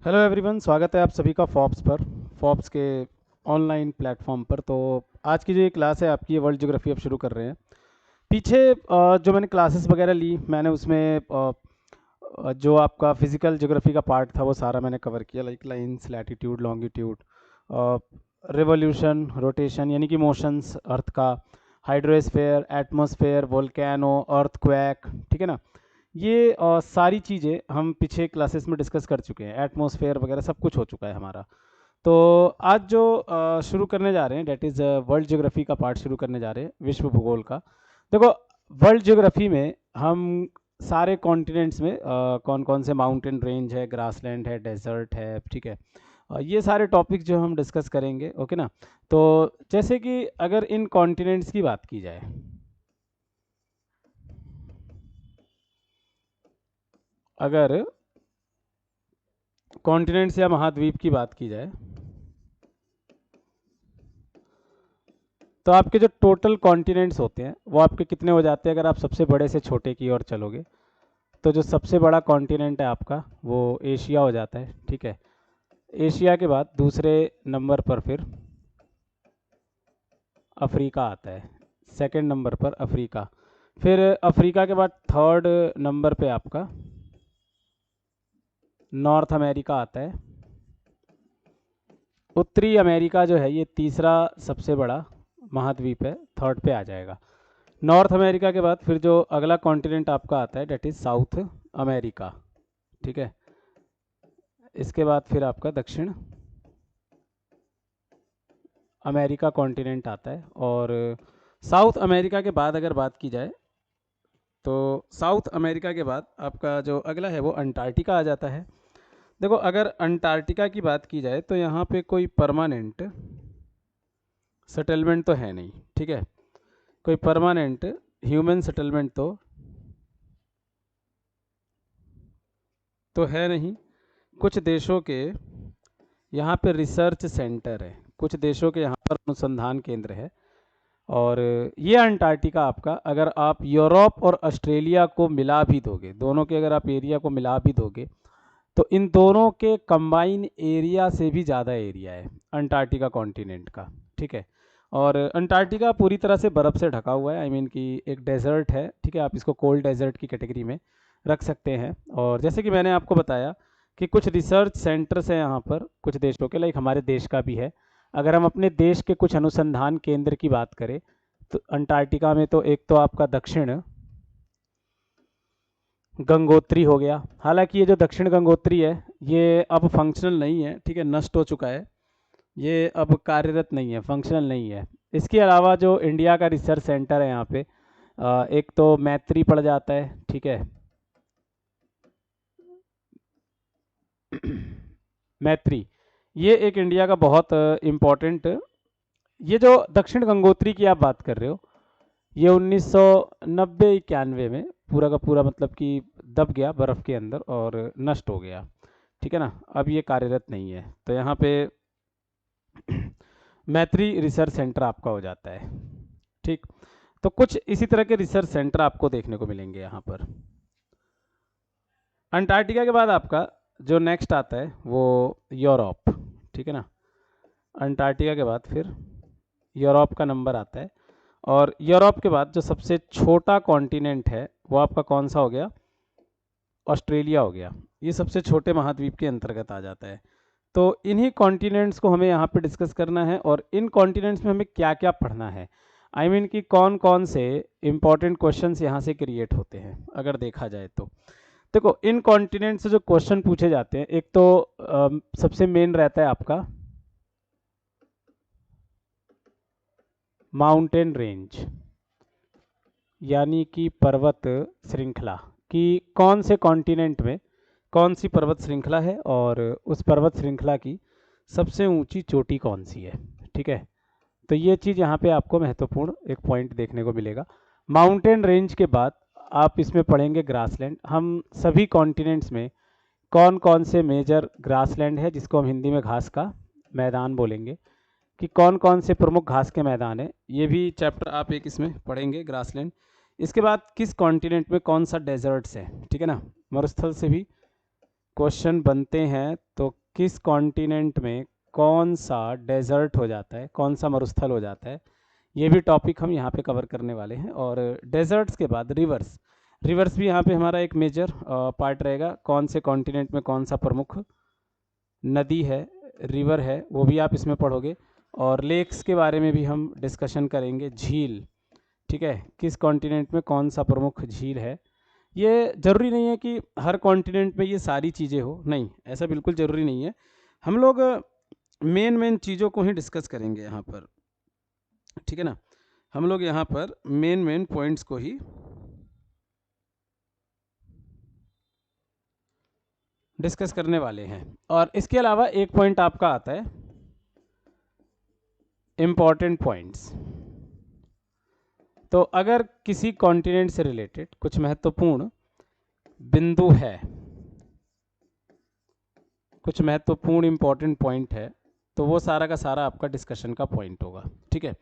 Hello everyone, स्वागत है आप सभी का फॉप्स के ऑनलाइन प्लेटफॉर्म पर। तो आज की जो ये क्लास है आपकी, ये वर्ल्ड ज्योग्राफी अब शुरू कर रहे हैं। पीछे जो मैंने क्लासेस वगैरह ली, मैंने उसमें जो आपका फिजिकल ज्योग्राफी का पार्ट था वो सारा मैंने कवर किया, like lines, latitude, longitude, revolution, rotation यानी कि मोशंस अर्थ का, हाइड्रोस्फेयर, एटमॉस्फेयर, वोल्केनो, अर्थक्वेक, ठीक है ना। ये सारी चीज़ें हम पीछे क्लासेस में डिस्कस कर चुके हैं, एटमॉस्फेयर वगैरह सब कुछ हो चुका है हमारा। तो आज जो शुरू करने जा रहे हैं, डेट इज़ वर्ल्ड ज्योग्राफी का पार्ट शुरू करने जा रहे हैं, विश्व भूगोल का। देखो, वर्ल्ड ज्योग्राफी में हम सारे कॉन्टिनेंट्स में कौन कौन से माउंटेन रेंज है, ग्रासलैंड है, डेजर्ट है, ठीक है, ये सारे टॉपिक्स जो हम डिस्कस करेंगे, ओके ना। तो जैसे कि अगर इन कॉन्टिनेंट्स की बात की जाए, अगर कॉन्टिनेंट्स या महाद्वीप की बात की जाए, तो आपके जो टोटल कॉन्टिनेंट्स होते हैं वो आपके कितने हो जाते हैं अगर आप सबसे बड़े से छोटे की ओर चलोगे। तो जो सबसे बड़ा कॉन्टिनेंट है आपका वो एशिया हो जाता है, ठीक है। एशिया के बाद दूसरे नंबर पर फिर अफ्रीका आता है, सेकंड नंबर पर अफ्रीका। फिर अफ्रीका के बाद थर्ड नंबर पे आपका नॉर्थ अमेरिका आता है। उत्तरी अमेरिका जो है ये तीसरा सबसे बड़ा महाद्वीप है, थर्ड पे आ जाएगा। नॉर्थ अमेरिका के बाद फिर जो अगला कॉन्टिनेंट आपका आता है डेट इज़ साउथ अमेरिका, ठीक है। इसके बाद फिर आपका दक्षिण अमेरिका कॉन्टिनेंट आता है। और साउथ अमेरिका के बाद अगर बात की जाए तो साउथ अमेरिका के बाद आपका जो अगला है वो अंटार्कटिका आ जाता है। देखो, अगर अंटार्कटिका की बात की जाए तो यहाँ पे कोई परमानेंट सेटलमेंट तो है नहीं, ठीक है। कोई परमानेंट ह्यूमन सेटलमेंट तो है नहीं। कुछ देशों के यहाँ पे रिसर्च सेंटर है, कुछ देशों के यहाँ पर अनुसंधान केंद्र है। और ये अंटार्कटिका आपका, अगर आप यूरोप और ऑस्ट्रेलिया को मिला भी दोगे, दोनों के अगर आप एरिया को मिला भी दोगे, तो इन दोनों के कंबाइन एरिया से भी ज़्यादा एरिया है अंटार्कटिका कॉन्टिनेंट का, ठीक है। और अंटार्कटिका पूरी तरह से बर्फ़ से ढका हुआ है, आई मीन कि एक डेजर्ट है, ठीक है। आप इसको कोल्ड डेजर्ट की कैटेगरी में रख सकते हैं। और जैसे कि मैंने आपको बताया कि कुछ रिसर्च सेंटर्स हैं यहाँ पर कुछ देशों के, लाइक हमारे देश का भी है। अगर हम अपने देश के कुछ अनुसंधान केंद्र की बात करें तो अंटार्कटिका में तो एक तो आपका दक्षिण गंगोत्री हो गया। हालांकि ये जो दक्षिण गंगोत्री है ये अब फंक्शनल नहीं है, ठीक है, नष्ट हो चुका है, ये अब कार्यरत नहीं है, फंक्शनल नहीं है। इसके अलावा जो इंडिया का रिसर्च सेंटर है यहाँ पे, एक तो मैत्री पड़ जाता है, ठीक है। मैत्री, ये एक इंडिया का बहुत इम्पोर्टेंट, ये जो दक्षिण गंगोत्री की आप बात कर रहे हो, ये 1990-91 में पूरा का पूरा मतलब कि दब गया बर्फ़ के अंदर और नष्ट हो गया, ठीक है ना। अब ये कार्यरत नहीं है, तो यहाँ पे मैत्री रिसर्च सेंटर आपका हो जाता है, ठीक। तो कुछ इसी तरह के रिसर्च सेंटर आपको देखने को मिलेंगे यहाँ पर। अंटार्कटिका के बाद आपका जो नेक्स्ट आता है वो यूरोप, ठीक है ना। अंटार्कटिका के बाद फिर यूरोप का नंबर आता है। और यूरोप के बाद जो सबसे छोटा कॉन्टिनेंट है वो आपका कौन सा हो गया, ऑस्ट्रेलिया हो गया। ये सबसे छोटे महाद्वीप के अंतर्गत आ जाता है। तो इन्हीं कॉन्टिनेंट्स को हमें यहाँ पे डिस्कस करना है और इन कॉन्टिनेंट्स में हमें क्या क्या पढ़ना है, आई मीन कि कौन कौन से इंपॉर्टेंट क्वेश्चंस यहाँ से क्रिएट होते हैं अगर देखा जाए तो। देखो, इन कॉन्टिनेंट से जो क्वेश्चन पूछे जाते हैं, एक तो सबसे मेन रहता है आपका माउंटेन रेंज, यानी कि पर्वत श्रृंखला, कि कौन से कॉन्टिनेंट में कौन सी पर्वत श्रृंखला है और उस पर्वत श्रृंखला की सबसे ऊंची चोटी कौन सी है, ठीक है। तो ये चीज़ यहाँ पे आपको महत्वपूर्ण एक पॉइंट देखने को मिलेगा। माउंटेन रेंज के बाद आप इसमें पढ़ेंगे ग्रासलैंड। हम सभी कॉन्टिनेंट्स में कौन कौन से मेजर ग्रासलैंड है, जिसको हम हिंदी में घास का मैदान बोलेंगे, कि कौन कौन से प्रमुख घास के मैदान है, ये भी चैप्टर आप एक इसमें पढ़ेंगे, ग्रासलैंड। इसके बाद किस कॉन्टिनेंट में कौन सा डेजर्ट्स है, ठीक है ना, मरुस्थल से भी क्वेश्चन बनते हैं तो किस कॉन्टिनेंट में कौन सा डेजर्ट हो जाता है, कौन सा मरुस्थल हो जाता है, ये भी टॉपिक हम यहाँ पे कवर करने वाले हैं। और डेजर्ट्स के बाद रिवर्स, रिवर्स भी यहाँ पे हमारा एक मेजर पार्ट रहेगा। कौन से कॉन्टिनेंट में कौन सा प्रमुख नदी है, रिवर है, वो भी आप इसमें पढ़ोगे। और लेक्स के बारे में भी हम डिस्कशन करेंगे, झील, ठीक है, किस कॉन्टिनेंट में कौन सा प्रमुख झील है। ये ज़रूरी नहीं है कि हर कॉन्टिनेंट में ये सारी चीज़ें हो, नहीं, ऐसा बिल्कुल ज़रूरी नहीं है। हम लोग मेन मेन चीज़ों को ही डिस्कस करेंगे यहाँ पर, ठीक है ना। हम लोग यहाँ पर मेन मेन पॉइंट्स को ही डिस्कस करने वाले हैं। और इसके अलावा एक पॉइंट आपका आता है इम्पॉर्टेंट पॉइंट्स। तो अगर किसी कॉन्टिनेंट से रिलेटेड कुछ महत्वपूर्ण बिंदु है, कुछ महत्वपूर्ण इंपॉर्टेंट पॉइंट है, तो वो सारा का सारा आपका डिस्कशन का पॉइंट होगा, ठीक है।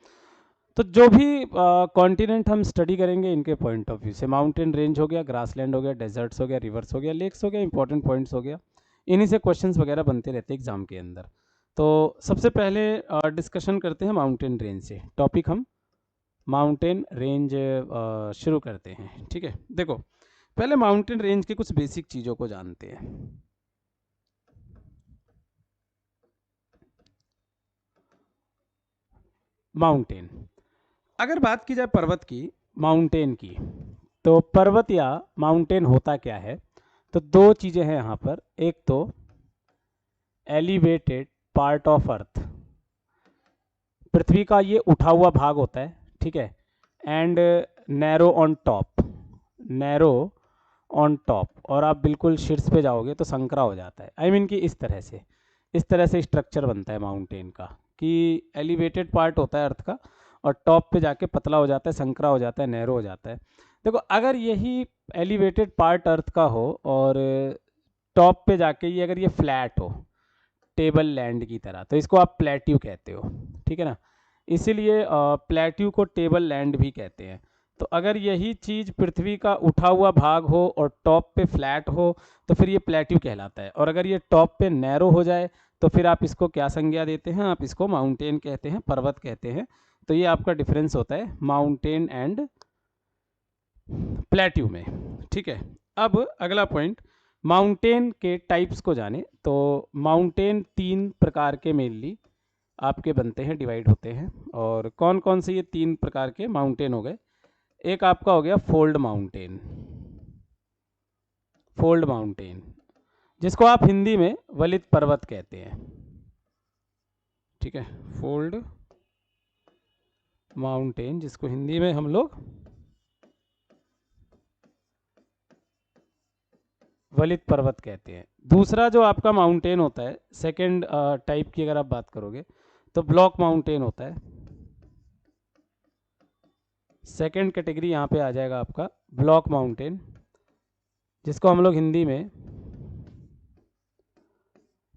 तो जो भी कॉन्टिनेंट हम स्टडी करेंगे इनके पॉइंट ऑफ व्यू से, माउंटेन रेंज हो गया, ग्रासलैंड हो गया, डेजर्ट्स हो गया, रिवर्स हो गया, लेक्स हो गया, इंपॉर्टेंट पॉइंट्स हो गया, इन्हीं से क्वेश्चंस वगैरह बनते रहते हैं एग्जाम के अंदर। तो सबसे पहले डिस्कशन करते हैं माउंटेन रेंज से। टॉपिक हम माउंटेन रेंज शुरू करते हैं, ठीक है। देखो, पहले माउंटेन रेंज के कुछ बेसिक चीज़ों को जानते हैं। माउंटेन, अगर बात की जाए पर्वत की, माउंटेन की, तो पर्वत या माउंटेन होता क्या है? तो दो चीज़ें हैं यहाँ पर। एक तो एलिवेटेड पार्ट ऑफ अर्थ, पृथ्वी का ये उठा हुआ भाग होता है, ठीक है, and narrow on top, narrow on top, और आप बिल्कुल शीर्ष पे जाओगे तो संकरा हो जाता है। आई मीन कि इस तरह से स्ट्रक्चर बनता है माउंटेन का, कि एलिवेटेड पार्ट होता है अर्थ का और टॉप पे जाके पतला हो जाता है, संकरा हो जाता है, नैरो हो जाता है। देखो, अगर यही एलिवेटेड पार्ट अर्थ का हो और टॉप पे जाके ये अगर ये फ्लैट हो, टेबल लैंड की तरह, तो इसको आप प्लेट्यू कहते हो, ठीक है ना। इसीलिए प्लेट्यू को टेबल लैंड भी कहते हैं। तो अगर यही चीज़ पृथ्वी का उठा हुआ भाग हो और टॉप पे फ्लैट हो तो फिर ये प्लेट्यू कहलाता है। और अगर ये टॉप पे नैरो हो जाए तो फिर आप इसको क्या संज्ञा देते हैं? आप इसको माउंटेन कहते हैं, पर्वत कहते हैं। तो ये आपका डिफरेंस होता है माउंटेन एंड प्लेट्यू में, ठीक है। अब अगला पॉइंट, माउंटेन के टाइप्स को जाने। तो माउंटेन तीन प्रकार के मेनली आपके बनते हैं, डिवाइड होते हैं। और कौन कौन से ये तीन प्रकार के माउंटेन हो गए? एक आपका हो गया फोल्ड माउंटेन, फोल्ड माउंटेन, जिसको आप हिंदी में वलित पर्वत कहते हैं, ठीक है। फोल्ड माउंटेन, जिसको हिंदी में हम लोग वलित पर्वत कहते हैं। दूसरा जो आपका माउंटेन होता है, सेकंड टाइप की अगर आप बात करोगे तो ब्लॉक माउंटेन होता है। सेकंड कैटेगरी यहाँ पे आ जाएगा आपका ब्लॉक माउंटेन, जिसको हम लोग हिंदी में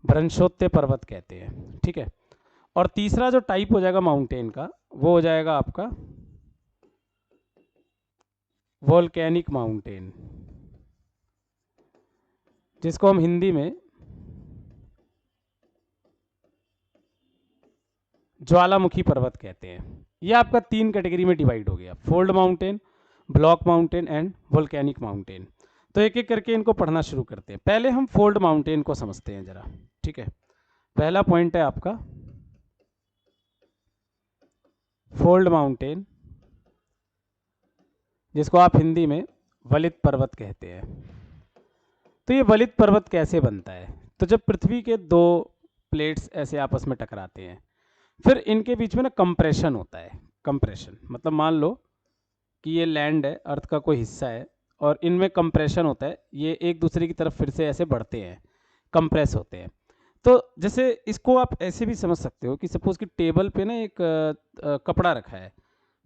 भ्रंशोत्य पर्वत कहते हैं, ठीक है। और तीसरा जो टाइप हो जाएगा माउंटेन का, वो हो जाएगा आपका वोल्केनिक माउंटेन, जिसको हम हिंदी में ज्वालामुखी पर्वत कहते हैं। ये आपका तीन कैटेगरी में डिवाइड हो गया, fold mountain, block mountain and volcanic mountain. तो एक एक करके इनको पढ़ना शुरू करते हैं। पहले हम फोल्ड माउंटेन को समझते हैं जरा, ठीक है। पहला पॉइंट है आपका फोल्ड माउंटेन, जिसको आप हिंदी में वलित पर्वत कहते हैं। तो ये वलित पर्वत कैसे बनता है? तो जब पृथ्वी के दो प्लेट्स ऐसे आपस में टकराते हैं, फिर इनके बीच में ना कंप्रेशन होता है। कंप्रेशन मतलब मान लो कि ये लैंड है, अर्थ का कोई हिस्सा है, और इनमें कंप्रेशन होता है, ये एक दूसरे की तरफ फिर से ऐसे बढ़ते हैं, कंप्रेस होते हैं। तो जैसे इसको आप ऐसे भी समझ सकते हो कि सपोज कि टेबल पे ना एक कपड़ा रखा है,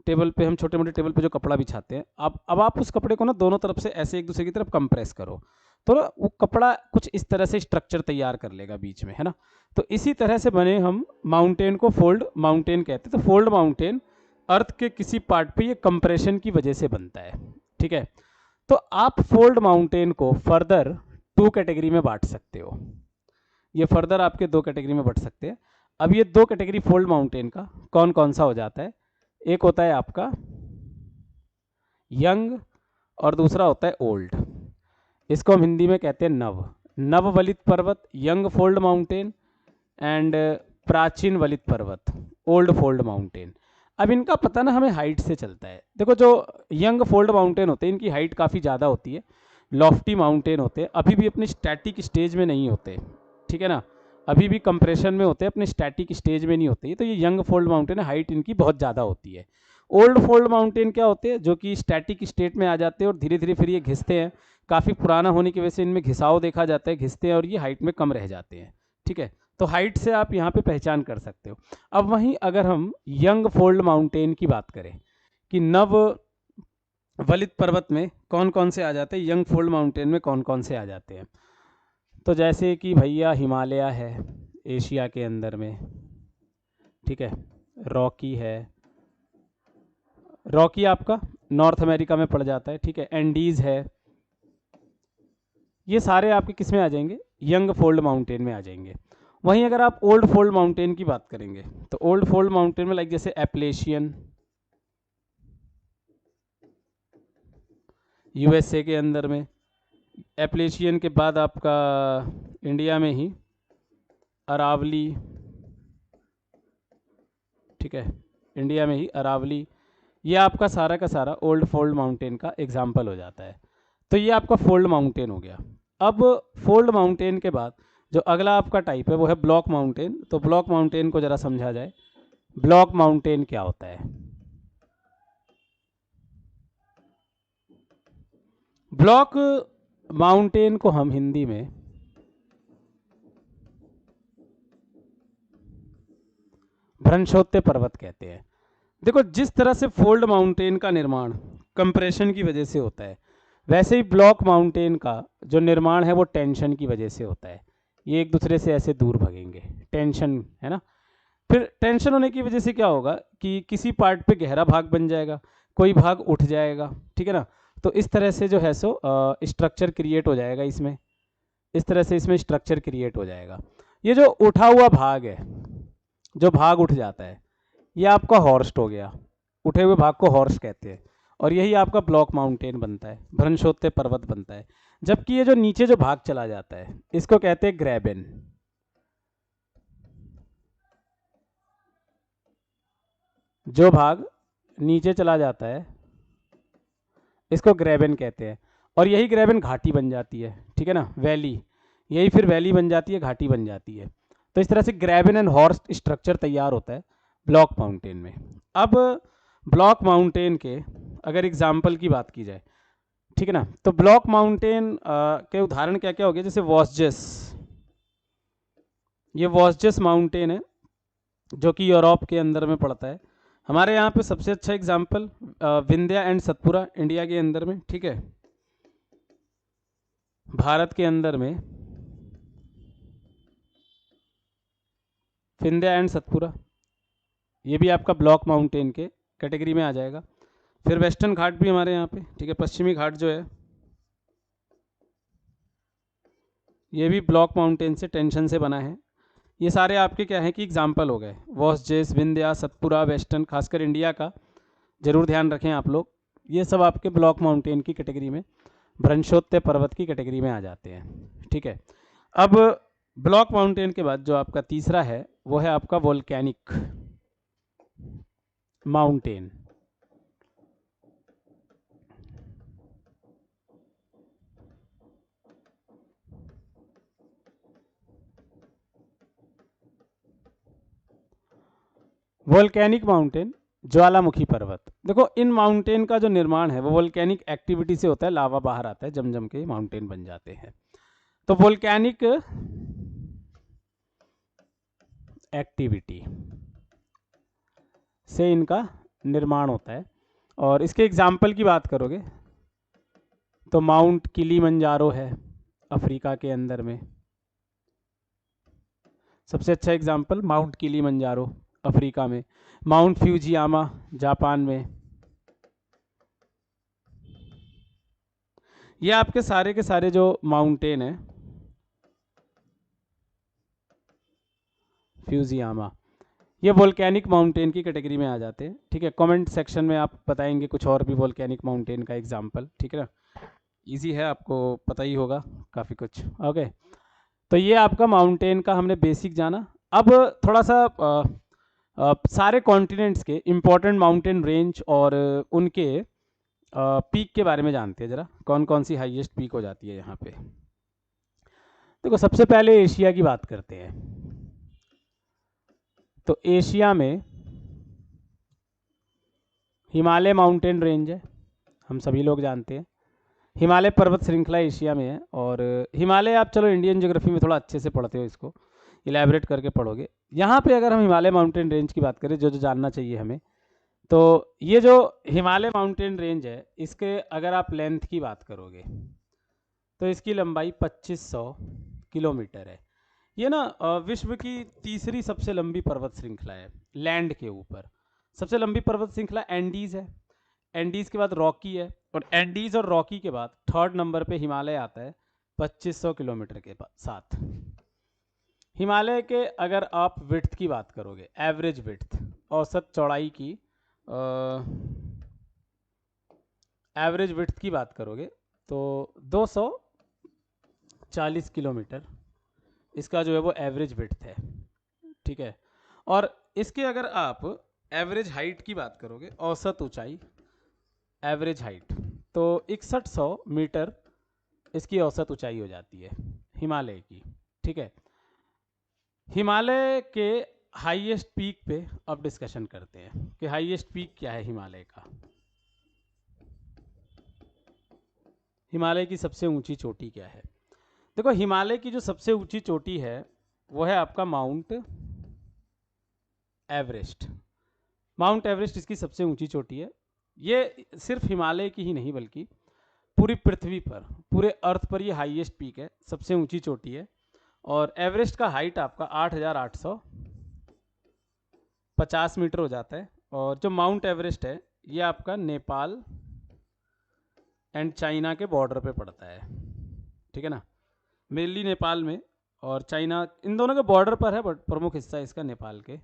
टेबल पे हम छोटे मोटे टेबल पे जो कपड़ा बिछाते हैं, अब आप उस कपड़े को ना दोनों तरफ से ऐसे एक दूसरे की तरफ कंप्रेस करो, तो ना वो कपड़ा कुछ इस तरह से स्ट्रक्चर तैयार कर लेगा बीच में, है ना। तो इसी तरह से बने हम माउंटेन को फोल्ड माउंटेन कहते हैं। तो फोल्ड माउंटेन अर्थ के किसी पार्ट पे ये कंप्रेशन की वजह से बनता है, ठीक है। तो आप फोल्ड माउंटेन को फर्दर 2 कैटेगरी में बांट सकते हो। ये फर्दर आपके 2 कैटेगरी में बांट सकते हैं। अब ये 2 कैटेगरी फोल्ड माउंटेन का कौन कौन सा हो जाता है, एक होता है आपका यंग और दूसरा होता है ओल्ड। इसको हम हिंदी में कहते हैं नव, नववलित पर्वत, यंग फोल्ड माउंटेन, एंड प्राचीन वलित पर्वत, ओल्ड फोल्ड माउंटेन। अब इनका पता ना हमें हाइट से चलता है। देखो जो यंग फोल्ड माउंटेन होते हैं इनकी हाइट काफ़ी ज़्यादा होती है, लॉफ्टी माउंटेन होते हैं, अभी भी अपनी स्टैटिक स्टेज में नहीं होते, ठीक है ना, अभी भी कंप्रेशन में होते हैं, अपने स्टैटिक स्टेज में नहीं होते। तो ये यंग फोल्ड माउंटेन है, हाइट इनकी बहुत ज़्यादा होती है। ओल्ड फोल्ड माउंटेन क्या होते हैं, जो कि स्टैटिक स्टेट में आ जाते हैं और धीरे धीरे फिर ये घिसते हैं, काफ़ी पुराना होने की वजह से इनमें घिसाव देखा जाता है, घिसते हैं और ये हाइट में कम रह जाते हैं, ठीक है। तो हाइट से आप यहाँ पे पहचान कर सकते हो। अब वहीं अगर हम यंग फोल्ड माउंटेन की बात करें कि नव वलित पर्वत में कौन कौन से आ जाते हैं, यंग फोल्ड माउंटेन में कौन कौन से आ जाते हैं, तो जैसे कि भैया हिमालय है एशिया के अंदर में, ठीक है, रॉकी है, रॉकी आपका नॉर्थ अमेरिका में पड़ जाता है, ठीक है, एंडीज है, ये सारे आपके किस में आ जाएंगे, यंग फोल्ड माउंटेन में आ जाएंगे। वहीं अगर आप ओल्ड फोल्ड माउंटेन की बात करेंगे तो ओल्ड फोल्ड माउंटेन में लाइक जैसे एप्लेशियन, यूएसए के अंदर में, एप्लेशियन के बाद आपका इंडिया में ही अरावली, ठीक है, इंडिया में ही अरावली, ये आपका सारा का सारा ओल्ड फोल्ड माउंटेन का एग्जाम्पल हो जाता है। तो ये आपका फोल्ड माउंटेन हो गया। अब फोल्ड माउंटेन के बाद जो अगला आपका टाइप है वो है ब्लॉक माउंटेन। तो ब्लॉक माउंटेन को ज़रा समझा जाए, ब्लॉक माउंटेन क्या होता है। ब्लॉक माउंटेन को हम हिंदी में भ्रंशोत्य पर्वत कहते हैं। देखो जिस तरह से फोल्ड माउंटेन का निर्माण कंप्रेशन की वजह से होता है, वैसे ही ब्लॉक माउंटेन का जो निर्माण है वो टेंशन की वजह से होता है। ये एक दूसरे से ऐसे दूर भगेंगे, टेंशन है ना। फिर टेंशन होने की वजह से क्या होगा कि किसी पार्ट पे गहरा भाग बन जाएगा, कोई भाग उठ जाएगा, ठीक है ना। तो इस तरह से जो है सो स्ट्रक्चर क्रिएट हो जाएगा इसमें, इस तरह से इसमें स्ट्रक्चर क्रिएट हो जाएगा। ये जो उठा हुआ भाग है, जो भाग उठ जाता है, ये आपका हॉर्स्ट हो गया, उठे हुए भाग को हॉर्स्ट कहते हैं, और यही आपका ब्लॉक माउंटेन बनता है, भ्रंशोत्य पर्वत बनता है। जबकि ये जो नीचे जो भाग चला जाता है इसको कहते हैं ग्रेबन। जो भाग नीचे चला जाता है इसको ग्रेबन कहते हैं, और यही ग्रेबन घाटी बन जाती है, ठीक है ना, वैली, यही फिर वैली बन जाती है, घाटी बन जाती है। तो इस तरह से ग्रेबन एंड हॉर्स्ट स्ट्रक्चर तैयार होता है ब्लॉक माउंटेन में। अब ब्लॉक माउंटेन के अगर एग्जाम्पल की बात की जाए, ठीक है ना, तो ब्लॉक माउंटेन के उदाहरण क्या क्या हो गए, जैसे वॉस्जेस, ये वॉस्जेस माउंटेन है जो कि यूरोप के अंदर में पड़ता है। हमारे यहाँ पे सबसे अच्छा example Vindhya and Satpura India के अंदर में, ठीक है, भारत के अंदर में विंध्या एंड सतपुरा, ये भी आपका ब्लॉक माउंटेन के कैटेगरी में आ जाएगा। फिर वेस्टर्न घाट भी हमारे यहाँ पे, ठीक है, पश्चिमी घाट जो है ये भी ब्लॉक माउंटेन से टेंशन से बना है। ये सारे आपके क्या है कि एग्जाम्पल हो गए, वॉस्जेस, विंध्या, सतपुरा, वेस्टर्न, खासकर इंडिया का जरूर ध्यान रखें आप लोग, ये सब आपके ब्लॉक माउंटेन की कैटेगरी में, भ्रंशोत्य पर्वत की कैटेगरी में आ जाते हैं, ठीक है। अब ब्लॉक माउंटेन के बाद जो आपका तीसरा है वो है आपका वोल्केनिक माउंटेन। वोल्केनिक माउंटेन, ज्वालामुखी पर्वत। देखो इन माउंटेन का जो निर्माण है वो वोल्केनिक एक्टिविटी से होता है, लावा बाहर आता है, जम जम के माउंटेन बन जाते हैं। तो वोल्केनिक एक्टिविटी से इनका निर्माण होता है। और इसके एग्जाम्पल की बात करोगे तो माउंट किलीमंजारो है अफ्रीका के अंदर में, सबसे अच्छा एग्जाम्पल माउंट किलीमंजारो अफ्रीका में, माउंट फ्यूजियामा जापान में, ये आपके सारे के सारे जो माउंटेन है, फ्यूजियामा, ये वोल्केनिक माउंटेन की कैटेगरी में आ जाते हैं। ठीक है, कमेंट सेक्शन में आप बताएंगे कुछ और भी वोल्केनिक माउंटेन का एग्जांपल। ठीक है ना, इजी है, आपको पता ही होगा काफ़ी कुछ। ओके, तो ये आपका माउंटेन का हमने बेसिक जाना। अब थोड़ा सा सारे कॉन्टिनेंट्स के इम्पोर्टेंट माउंटेन रेंज और उनके पीक के बारे में जानते हैं जरा, कौन कौन सी हाईएस्ट पीक हो जाती है यहाँ पे। देखो, सबसे पहले एशिया की बात करते हैं। तो एशिया में हिमालय माउंटेन रेंज है, हम सभी लोग जानते हैं। हिमालय पर्वत श्रृंखला एशिया में है। और हिमालय आप चलो इंडियन ज्योग्राफी में थोड़ा अच्छे से पढ़ते हो, इसको इलेबरेट करके पढ़ोगे। यहाँ पे अगर हम हिमालय माउंटेन रेंज की बात करें, जो जो जानना चाहिए हमें, तो ये जो हिमालय माउंटेन रेंज है, इसके अगर आप लेंथ की बात करोगे तो इसकी लंबाई 2500 किलोमीटर है। ये ना विश्व की तीसरी सबसे लंबी पर्वत श्रृंखला है लैंड के ऊपर। सबसे लंबी पर्वत श्रृंखला एंडीज़ है, एंडीज़ के बाद रॉकी है, और एंडीज़ और रॉकी के बाद थर्ड नंबर पे हिमालय आता है 2500 किलोमीटर के साथ। हिमालय के अगर आप विड्थ की बात करोगे, एवरेज विड्थ, औसत चौड़ाई की, एवरेज विड्थ की बात करोगे तो 240 किलोमीटर इसका जो है वो एवरेज विड्थ है। ठीक है, और इसके अगर आप एवरेज हाइट की बात करोगे, औसत ऊंचाई, एवरेज हाइट, तो 6100 मीटर इसकी औसत ऊंचाई हो जाती है हिमालय की। ठीक है, हिमालय के हाईएस्ट पीक पे अब डिस्कशन करते हैं कि हाईएस्ट पीक क्या है हिमालय का। हिमालय की सबसे ऊंची चोटी क्या है? देखो, हिमालय की जो सबसे ऊंची चोटी है वो है आपका माउंट एवरेस्ट। माउंट एवरेस्ट इसकी सबसे ऊंची चोटी है। ये सिर्फ हिमालय की ही नहीं बल्कि पूरी पृथ्वी पर, पूरे अर्थ पर ये हाईएस्ट पीक है, सबसे ऊंची चोटी है। और एवरेस्ट का हाइट आपका 8850 मीटर हो जाता है। और जो माउंट एवरेस्ट है ये आपका नेपाल एंड चाइना के बॉर्डर पे पड़ता है। ठीक है ना, मेनली नेपाल में और चाइना, इन दोनों के बॉर्डर पर है, बट प्रमुख हिस्सा इसका नेपाल के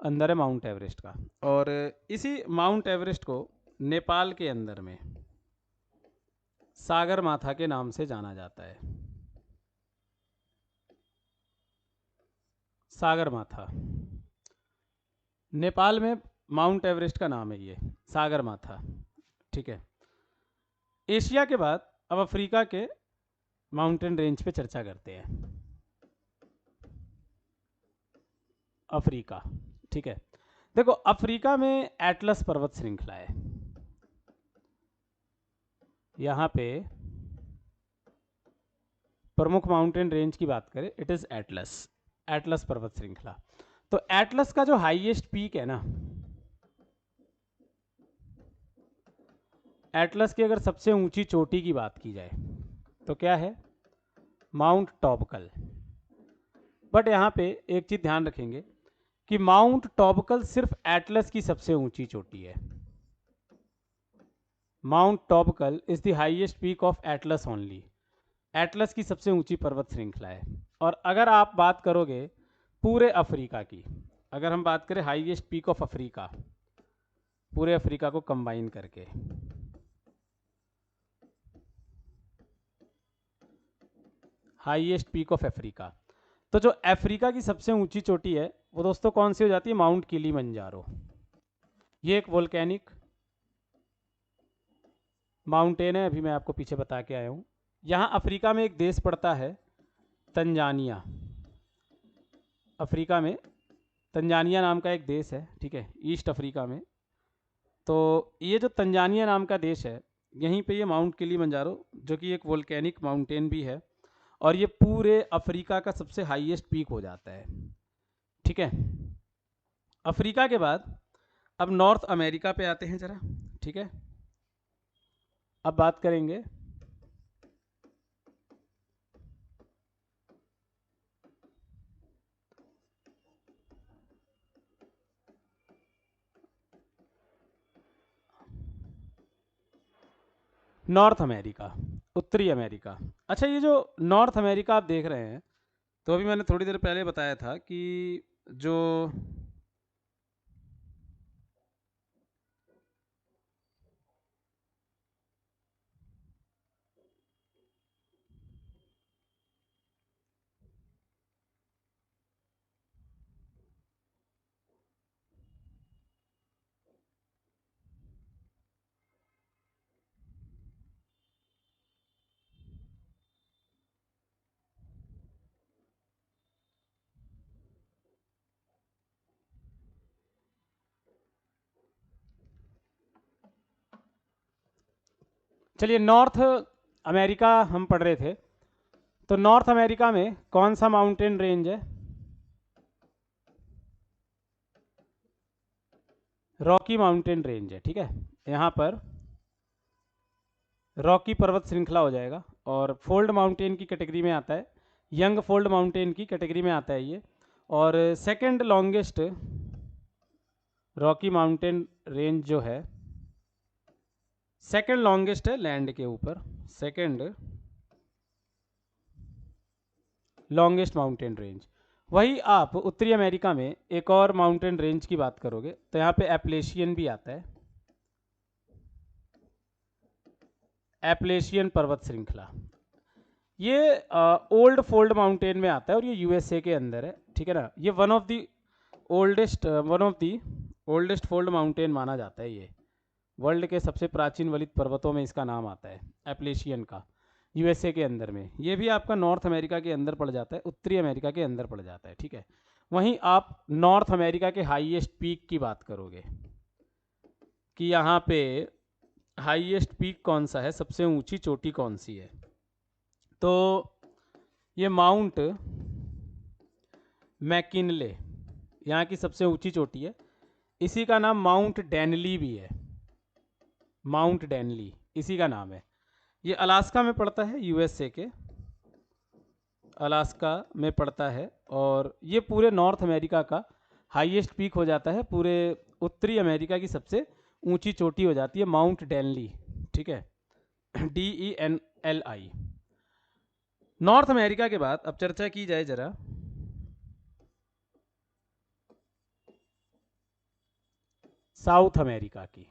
अंदर है माउंट एवरेस्ट का। और इसी माउंट एवरेस्ट को नेपाल के अंदर में सागर माथा के नाम से जाना जाता है। सागर माथा नेपाल में माउंट एवरेस्ट का नाम है ये, सागर माथा। ठीक है, एशिया के बाद अब अफ्रीका के माउंटेन रेंज पे चर्चा करते हैं। अफ्रीका, ठीक है, देखो अफ्रीका में एटलस पर्वत श्रृंखला है। यहाँ पे प्रमुख माउंटेन रेंज की बात करें, इट इज एटलस, एटलस पर्वत श्रृंखला। तो एटलस का जो हाईएस्ट पीक है ना, एटलस की अगर सबसे ऊंची चोटी की बात की जाए तो क्या है? माउंट टॉबकल। बट यहाँ पे एक चीज ध्यान रखेंगे कि माउंट टॉबकल सिर्फ एटलस की सबसे ऊंची चोटी है। Mount Toubkal is the highest peak of Atlas only. Atlas की सबसे ऊंची पर्वत श्रृंखला है। और अगर आप बात करोगे पूरे अफ्रीका की, अगर हम बात करें हाईएस्ट पीक ऑफ अफ्रीका, पूरे अफ्रीका को कंबाइन करके, हाईएस्ट पीक ऑफ अफ्रीका, तो जो अफ्रीका की सबसे ऊंची चोटी है वो दोस्तों कौन सी हो जाती है? Mount Kilimanjaro. ये एक वोल्केनिक माउंटेन है, अभी मैं आपको पीछे बता के आया हूँ। यहाँ अफ्रीका में एक देश पड़ता है तंजानिया। अफ्रीका में तंजानिया नाम का एक देश है, ठीक है, ईस्ट अफ्रीका में। तो ये जो तंजानिया नाम का देश है, यहीं पे ये माउंट किलीमंजारो, जो कि एक वोल्केनिक माउंटेन भी है, और ये पूरे अफ्रीका का सबसे हाईएस्ट पीक हो जाता है। ठीक है, अफ्रीका के बाद अब नॉर्थ अमेरिका पे आते हैं जरा। ठीक है, अब बात करेंगे नॉर्थ अमेरिका, उत्तरी अमेरिका। अच्छा, ये जो नॉर्थ अमेरिका आप देख रहे हैं, तो अभी मैंने थोड़ी देर पहले बताया था कि जो चलिए नॉर्थ अमेरिका हम पढ़ रहे थे, तो नॉर्थ अमेरिका में कौन सा माउंटेन रेंज है? रॉकी माउंटेन रेंज है, ठीक है। यहाँ पर रॉकी पर्वत श्रृंखला हो जाएगा और फोल्ड माउंटेन की कैटेगरी में आता है, यंग फोल्ड माउंटेन की कैटेगरी में आता है ये। और second longest Rocky mountain range जो है, सेकंड लॉन्गेस्ट है लैंड के ऊपर, सेकंड लॉन्गेस्ट माउंटेन रेंज। वही आप उत्तरी अमेरिका में एक और माउंटेन रेंज की बात करोगे तो यहाँ पे एप्लेशियन भी आता है, एप्लेशियन पर्वत श्रृंखला। ये ओल्ड फोल्ड माउंटेन में आता है और ये यूएसए के अंदर है, ठीक है ना। ये one of the oldest fold mountain माना जाता है। ये वर्ल्ड के सबसे प्राचीन वलित पर्वतों में इसका नाम आता है, एप्लेशियन का, यूएसए के अंदर में। ये भी आपका नॉर्थ अमेरिका के अंदर पड़ जाता है, उत्तरी अमेरिका के अंदर पड़ जाता है, ठीक है। वहीं आप नॉर्थ अमेरिका के हाईएस्ट पीक की बात करोगे कि यहाँ पे हाईएस्ट पीक कौन सा है, सबसे ऊंची चोटी कौन सी है, तो ये माउंट मैकिनले यहाँ की सबसे ऊंची चोटी है। इसी का नाम माउंट डेनली भी है, माउंट डेनली इसी का नाम है। ये अलास्का में पड़ता है, यूएसए के अलास्का में पड़ता है। और ये पूरे नॉर्थ अमेरिका का हाईएस्ट पीक हो जाता है, पूरे उत्तरी अमेरिका की सबसे ऊंची चोटी हो जाती है माउंट डेनली, ठीक है, DENLI। नॉर्थ अमेरिका के बाद अब चर्चा की जाए जरा साउथ अमेरिका की,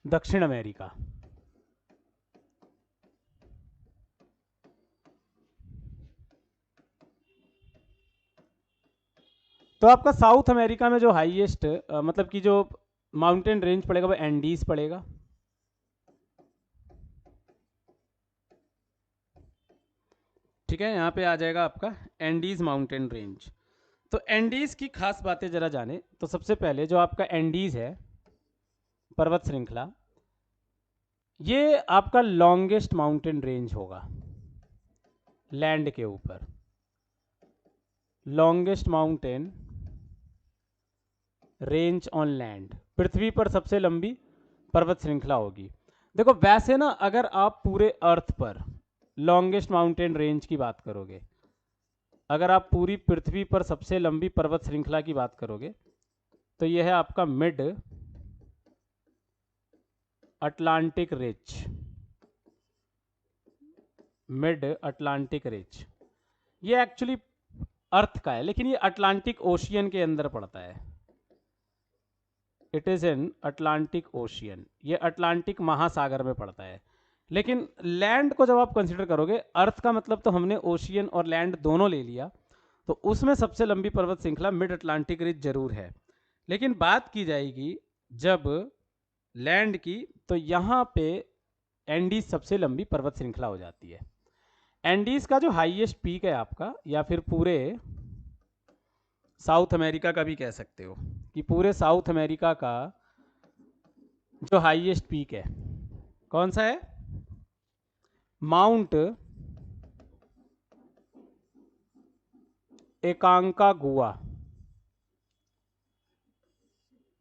दक्षिण अमेरिका। तो आपका साउथ अमेरिका में जो हाईएस्ट मतलब कि जो माउंटेन रेंज पड़ेगा वो एंडीज पड़ेगा, ठीक है। यहाँ पे आ जाएगा आपका एंडीज माउंटेन रेंज। तो एंडीज की खास बातें जरा जाने तो सबसे पहले जो आपका एंडीज है पर्वत श्रृंखला, ये आपका लॉन्गेस्ट माउंटेन रेंज होगा लैंड के ऊपर, longest mountain range on land, पृथ्वी पर सबसे लंबी पर्वत श्रृंखला होगी। देखो वैसे ना, अगर आप पूरे अर्थ पर लॉन्गेस्ट माउंटेन रेंज की बात करोगे, अगर आप पूरी पृथ्वी पर सबसे लंबी पर्वत श्रृंखला की बात करोगे तो यह है आपका mid Atlantic ridge, mid Atlantic ridge. ये एक्चुअली अर्थ का है, लेकिन ये अटलांटिक ओशियन के अंदर पड़ता है। It is in Atlantic ocean, ये अटलांटिक महासागर में पड़ता है। लेकिन लैंड को जब आप कंसिडर करोगे, अर्थ का मतलब तो हमने ओशियन और लैंड दोनों ले लिया, तो उसमें सबसे लंबी पर्वत श्रृंखला मिड अटलांटिक रिज जरूर है। लेकिन बात की जाएगी जब लैंड की, तो यहाँ पे एंडीज सबसे लंबी पर्वत श्रृंखला हो जाती है। एंडीज का जो हाईएस्ट पीक है आपका, या फिर पूरे साउथ अमेरिका का भी कह सकते हो कि पूरे साउथ अमेरिका का जो हाईएस्ट पीक है कौन सा है, माउंट एकांकागुआ,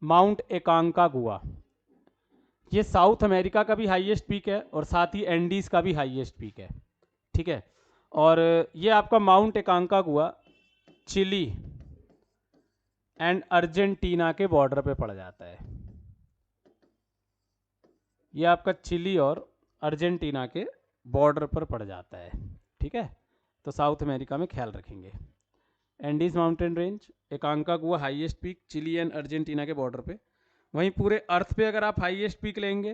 माउंट एकांकागुआ। ये साउथ अमेरिका का भी हाईएस्ट पीक है और साथ ही एंडीज का भी हाईएस्ट पीक है, ठीक है। और ये आपका mount Aconcagua Chile and Argentina के बॉर्डर पे पड़ जाता है। ये आपका चिली और अर्जेंटीना के बॉर्डर पर पड़ जाता है, ठीक है। तो साउथ अमेरिका में ख्याल रखेंगे। Andes mountain range, Aconcagua highest peak, Chile and Argentina के बॉर्डर पे। वहीं पूरे अर्थ पे अगर आप हाईएस्ट पीक लेंगे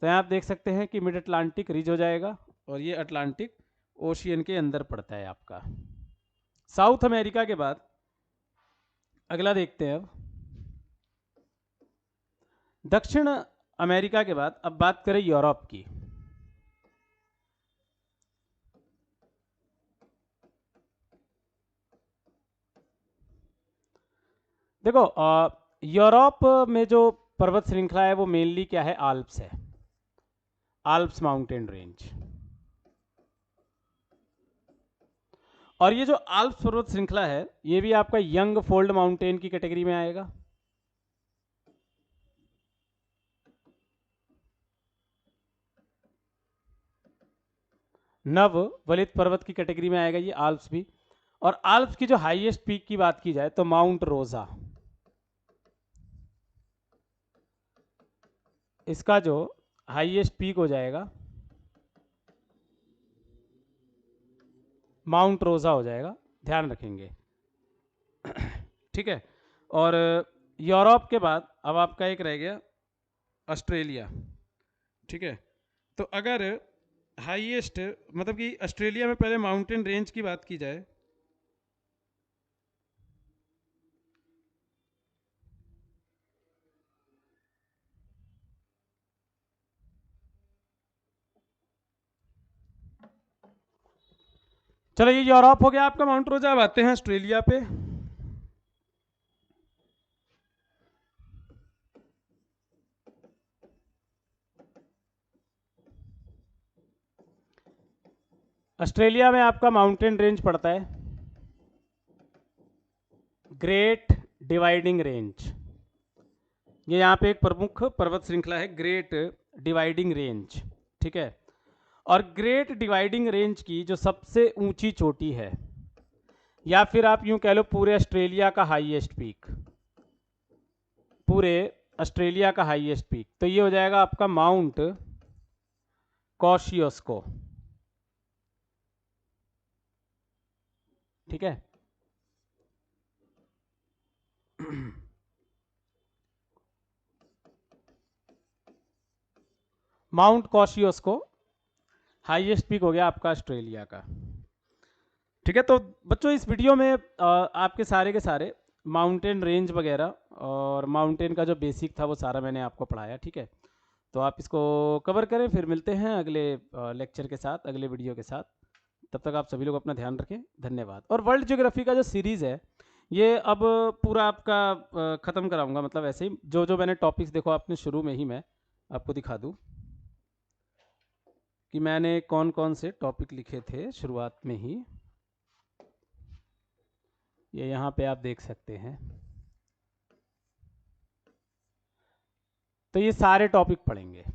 तो यहाँ आप देख सकते हैं कि मिड अटलांटिक रिज हो जाएगा, और ये अटलांटिक ओशियन के अंदर पड़ता है आपका। साउथ अमेरिका के बाद अगला देखते हैं अब दक्षिण अमेरिका के बाद अब बात करें यूरोप की। देखो यूरोप में जो पर्वत श्रृंखला है वो मेनली क्या है, आल्प्स है, आल्प्स माउंटेन रेंज। और ये जो आल्प्स पर्वत श्रृंखला है ये भी आपका यंग फोल्ड माउंटेन की कैटेगरी में आएगा। नव वलित पर्वत की कैटेगरी में आएगा ये आल्प्स भी। और आल्प्स की जो हाईएस्ट पीक की बात की जाए तो माउंट रोजा, इसका जो हाईएस्ट पीक हो जाएगा माउंट रोजा हो जाएगा, ध्यान रखेंगे, ठीक है। और यूरोप के बाद अब आपका एक रह गया ऑस्ट्रेलिया, ठीक है। तो अगर हाईएस्ट मतलब कि ऑस्ट्रेलिया में पहले माउंटेन रेंज की बात की जाए चलो ये यूरोप हो गया आपका माउंट रोजा। अब आते हैं ऑस्ट्रेलिया पे। ऑस्ट्रेलिया में आपका माउंटेन रेंज पड़ता है ग्रेट डिवाइडिंग रेंज। ये यहाँ पे एक प्रमुख पर्वत श्रृंखला है ग्रेट डिवाइडिंग रेंज, ठीक है। और ग्रेट डिवाइडिंग रेंज की जो सबसे ऊंची चोटी है, या फिर आप यूं कह लो पूरे ऑस्ट्रेलिया का हाईएस्ट पीक, पूरे ऑस्ट्रेलिया का हाईएस्ट पीक, तो ये हो जाएगा आपका माउंट कॉशियोस्को, ठीक है। माउंट कॉशियोस्को हाईएस्ट पीक हो गया आपका ऑस्ट्रेलिया का, ठीक है। तो बच्चों इस वीडियो में आपके सारे के सारे माउंटेन रेंज वगैरह और माउंटेन का जो बेसिक था वो सारा मैंने आपको पढ़ाया, ठीक है। तो आप इसको कवर करें, फिर मिलते हैं अगले लेक्चर के साथ, अगले वीडियो के साथ। तब तक आप सभी लोग अपना ध्यान रखें, धन्यवाद। और वर्ल्ड ज्योग्राफी का जो सीरीज़ है ये अब पूरा आपका ख़त्म कराऊंगा, मतलब ऐसे ही जो जो मैंने टॉपिक्स, देखो आपने शुरू में ही मैं आपको दिखा दूँ कि मैंने कौन कौन से टॉपिक लिखे थे शुरुआत में ही, ये यहाँ पे आप देख सकते हैं। तो ये सारे टॉपिक पढ़ेंगे।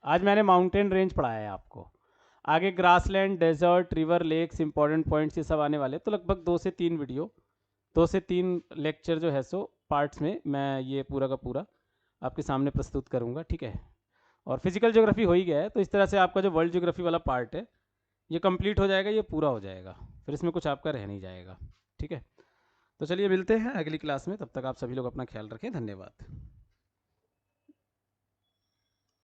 आज मैंने माउंटेन रेंज पढ़ाया है आपको, आगे grassland, desert, river, lakes, important points ये सब आने वाले। तो लगभग 2 से 3 वीडियो, 2 से 3 लेक्चर जो है सो पार्ट्स में मैं ये पूरा का पूरा आपके सामने प्रस्तुत करूँगा, ठीक है। और फिजिकल ज्योग्राफी हो ही गया है, तो इस तरह से आपका जो वर्ल्ड ज्योग्राफी वाला पार्ट है ये कंप्लीट हो जाएगा, ये पूरा हो जाएगा, फिर इसमें कुछ आपका रह नहीं जाएगा, ठीक है। तो चलिए मिलते हैं अगली क्लास में, तब तक आप सभी लोग अपना ख्याल रखें, धन्यवाद।